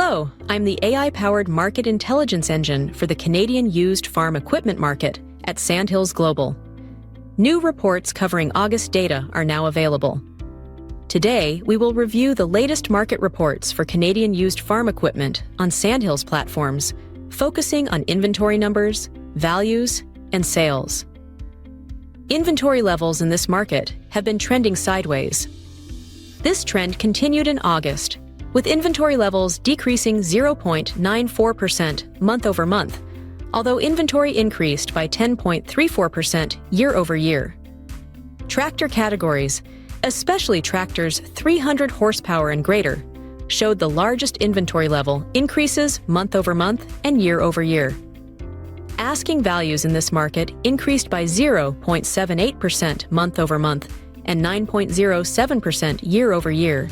Hello, I'm the AI-powered market intelligence engine for the Canadian used farm equipment market at Sandhills Global. New reports covering August data are now available. Today, we will review the latest market reports for Canadian used farm equipment on Sandhills platforms, focusing on inventory numbers, values, and sales. Inventory levels in this market have been trending sideways. This trend continued in August, with inventory levels decreasing 0.94% month-over-month, although inventory increased by 10.34% year-over-year. Tractor categories, especially tractors 300 horsepower and greater, showed the largest inventory level increases month-over-month and year-over-year. Asking values in this market increased by 0.78% month-over-month and 9.07% year-over-year.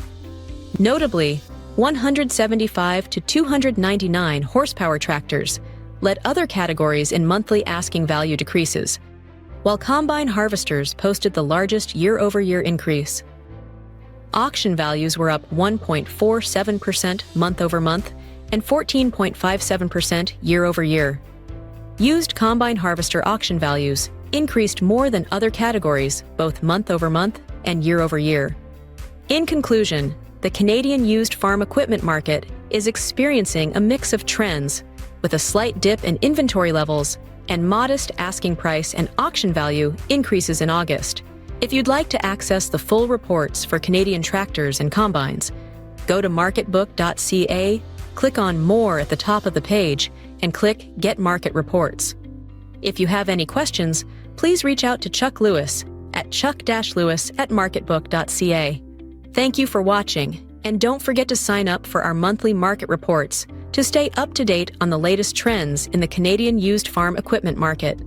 Notably, 175 to 299 horsepower tractors led other categories in monthly asking value decreases, while combine harvesters posted the largest year-over-year increase. Auction values were up 1.47% month-over-month and 14.57% year-over-year. Used combine harvester auction values increased more than other categories, both month-over-month and year-over-year. In conclusion, the Canadian used farm equipment market is experiencing a mix of trends, with a slight dip in inventory levels and modest asking price and auction value increases in August. If you'd like to access the full reports for Canadian tractors and combines, go to marketbook.ca, click on More at the top of the page, and click Get Market Reports. If you have any questions, please reach out to Chuck Lewis at chuck-lewis@marketbook.ca. Thank you for watching, and don't forget to sign up for our monthly market reports to stay up to date on the latest trends in the Canadian used farm equipment market.